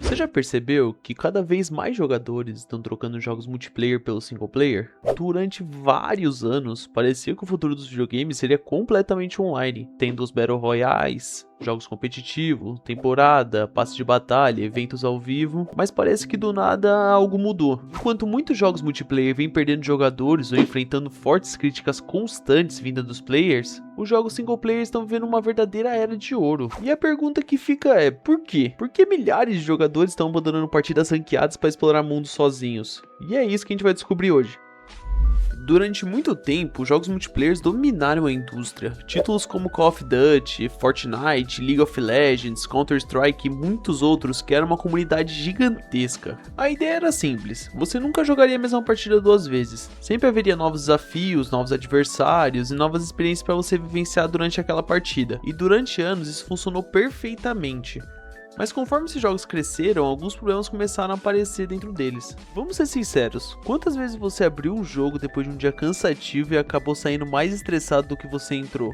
Você já percebeu que cada vez mais jogadores estão trocando jogos multiplayer pelo single player? Durante vários anos, parecia que o futuro dos videogames seria completamente online, tendo os Battle Royales, jogos competitivos, temporada, passe de batalha, eventos ao vivo, mas parece que do nada algo mudou. Enquanto muitos jogos multiplayer vêm perdendo jogadores ou enfrentando fortes críticas constantes vindas dos players, os jogos single player estão vivendo uma verdadeira era de ouro. E a pergunta que fica é, por quê? Por que milhares de jogadores estão abandonando partidas ranqueadas para explorar mundos sozinhos? E é isso que a gente vai descobrir hoje. Durante muito tempo, jogos multiplayer dominaram a indústria. Títulos como Call of Duty, Fortnite, League of Legends, Counter-Strike e muitos outros criaram uma comunidade gigantesca. A ideia era simples, você nunca jogaria a mesma partida duas vezes. Sempre haveria novos desafios, novos adversários e novas experiências para você vivenciar durante aquela partida. E durante anos isso funcionou perfeitamente. Mas conforme esses jogos cresceram, alguns problemas começaram a aparecer dentro deles. Vamos ser sinceros, quantas vezes você abriu um jogo depois de um dia cansativo e acabou saindo mais estressado do que você entrou?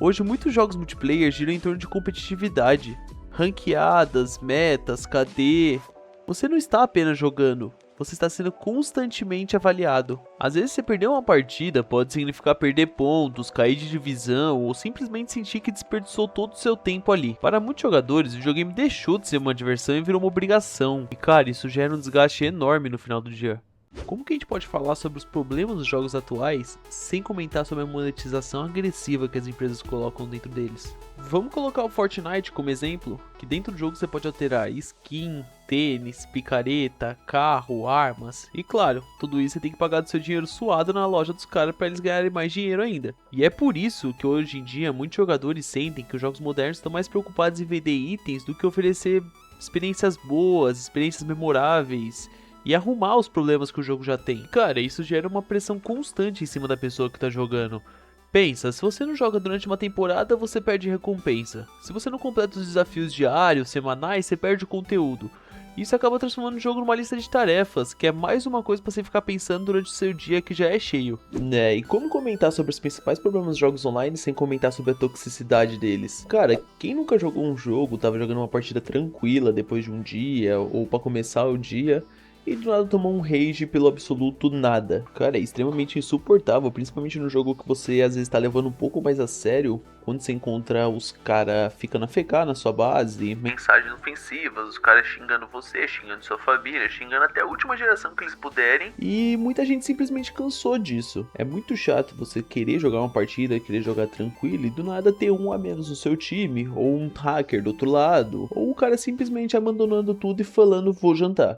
Hoje muitos jogos multiplayer giram em torno de competitividade, ranqueadas, metas, KD. Você não está apenas jogando, você está sendo constantemente avaliado. Às vezes você perder uma partida pode significar perder pontos, cair de divisão ou simplesmente sentir que desperdiçou todo o seu tempo ali. Para muitos jogadores, o videogame deixou de ser uma diversão e virou uma obrigação. E cara, isso gera um desgaste enorme no final do dia. Como que a gente pode falar sobre os problemas dos jogos atuais sem comentar sobre a monetização agressiva que as empresas colocam dentro deles? Vamos colocar o Fortnite como exemplo, que dentro do jogo você pode alterar skin, tênis, picareta, carro, armas. E claro, tudo isso você tem que pagar do seu dinheiro suado na loja dos caras para eles ganharem mais dinheiro ainda. E é por isso que hoje em dia muitos jogadores sentem que os jogos modernos estão mais preocupados em vender itens do que oferecer experiências boas, experiências memoráveis e arrumar os problemas que o jogo já tem. Cara, isso gera uma pressão constante em cima da pessoa que tá jogando. Pensa, se você não joga durante uma temporada, você perde recompensa. Se você não completa os desafios diários, semanais, você perde o conteúdo. Isso acaba transformando o jogo numa lista de tarefas, que é mais uma coisa pra você ficar pensando durante o seu dia que já é cheio. E como comentar sobre os principais problemas dos jogos online sem comentar sobre a toxicidade deles? Cara, quem nunca jogou um jogo, tava jogando uma partida tranquila depois de um dia, ou pra começar o dia, e do nada tomou um rage pelo absoluto nada. Cara, é extremamente insuportável, principalmente no jogo que você às vezes tá levando um pouco mais a sério. Quando você encontra os caras ficando a fecar na sua base, mensagens ofensivas, os caras xingando você, xingando sua família, xingando até a última geração que eles puderem. E muita gente simplesmente cansou disso. É muito chato você querer jogar uma partida, querer jogar tranquilo e do nada ter um a menos no seu time, ou um hacker do outro lado, ou o cara simplesmente abandonando tudo e falando vou jantar.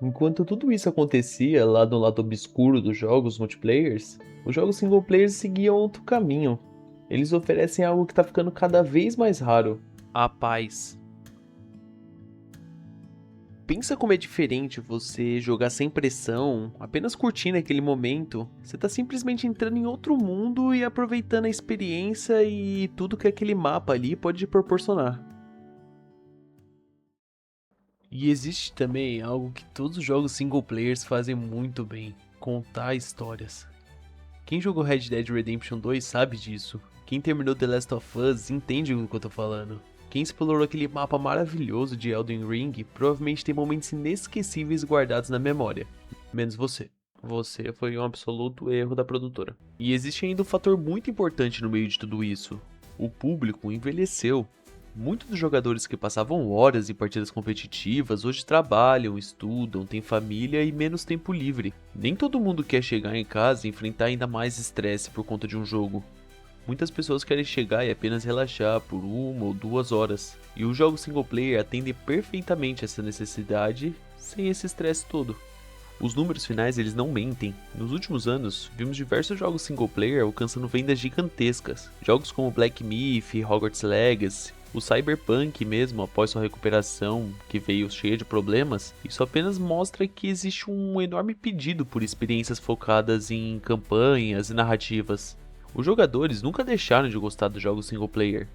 Enquanto tudo isso acontecia lá no lado obscuro dos jogos multiplayers, os jogos single players seguiam outro caminho. Eles oferecem algo que está ficando cada vez mais raro: a paz. Pensa como é diferente você jogar sem pressão, apenas curtindo aquele momento. Você está simplesmente entrando em outro mundo e aproveitando a experiência e tudo que aquele mapa ali pode te proporcionar. E existe também algo que todos os jogos single players fazem muito bem: contar histórias. Quem jogou Red Dead Redemption 2 sabe disso. Quem terminou The Last of Us entende do que eu tô falando. Quem explorou aquele mapa maravilhoso de Elden Ring provavelmente tem momentos inesquecíveis guardados na memória. Menos você. Você foi um absoluto erro da produtora. E existe ainda um fator muito importante no meio de tudo isso: o público envelheceu. Muitos dos jogadores que passavam horas em partidas competitivas hoje trabalham, estudam, têm família e menos tempo livre. Nem todo mundo quer chegar em casa e enfrentar ainda mais estresse por conta de um jogo. Muitas pessoas querem chegar e apenas relaxar por 1 ou 2 horas. E os jogos single player atendem perfeitamente essa necessidade sem esse estresse todo. Os números finais eles não mentem. Nos últimos anos, vimos diversos jogos single player alcançando vendas gigantescas. Jogos como Black Myth, Hogwarts Legacy, o Cyberpunk mesmo, após sua recuperação, que veio cheia de problemas, isso apenas mostra que existe um enorme pedido por experiências focadas em campanhas e narrativas. Os jogadores nunca deixaram de gostar dos jogos single player.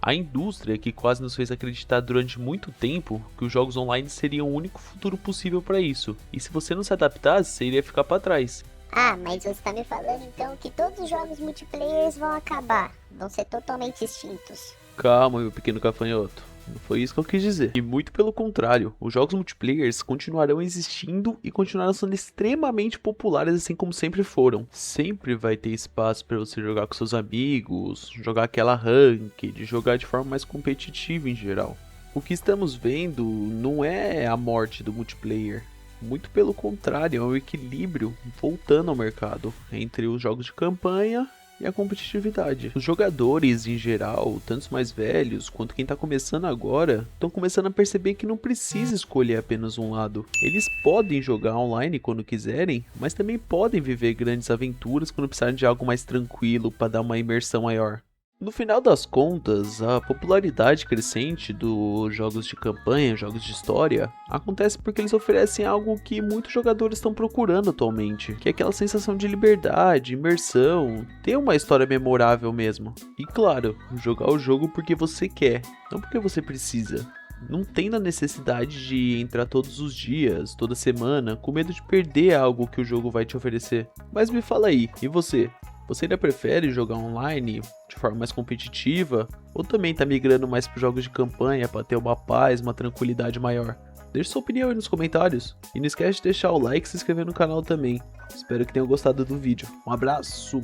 A indústria que quase nos fez acreditar durante muito tempo que os jogos online seriam o único futuro possível para isso, e se você não se adaptasse, você iria ficar para trás. Ah, mas você tá me falando então que todos os jogos multiplayer vão acabar, vão ser totalmente extintos. Calma, meu pequeno gafanhoto. Não foi isso que eu quis dizer. E muito pelo contrário, os jogos multiplayers continuarão existindo e continuarão sendo extremamente populares assim como sempre foram. Sempre vai ter espaço para você jogar com seus amigos, jogar aquela ranked, jogar de forma mais competitiva em geral. O que estamos vendo não é a morte do multiplayer. Muito pelo contrário, é um equilíbrio voltando ao mercado entre os jogos de campanha e a competitividade. Os jogadores em geral, tanto os mais velhos quanto quem está começando agora, estão começando a perceber que não precisa escolher apenas um lado. Eles podem jogar online quando quiserem, mas também podem viver grandes aventuras quando precisarem de algo mais tranquilo para dar uma imersão maior. No final das contas, a popularidade crescente dos jogos de campanha, jogos de história, acontece porque eles oferecem algo que muitos jogadores estão procurando atualmente, que é aquela sensação de liberdade, imersão, ter uma história memorável mesmo. E claro, jogar o jogo porque você quer, não porque você precisa. Não tendo a necessidade de entrar todos os dias, toda semana, com medo de perder algo que o jogo vai te oferecer. Mas me fala aí, e você? Você ainda prefere jogar online de forma mais competitiva? Ou também tá migrando mais para jogos de campanha para ter uma paz, uma tranquilidade maior? Deixe sua opinião aí nos comentários. E não esquece de deixar o like e se inscrever no canal também. Espero que tenham gostado do vídeo. Um abraço!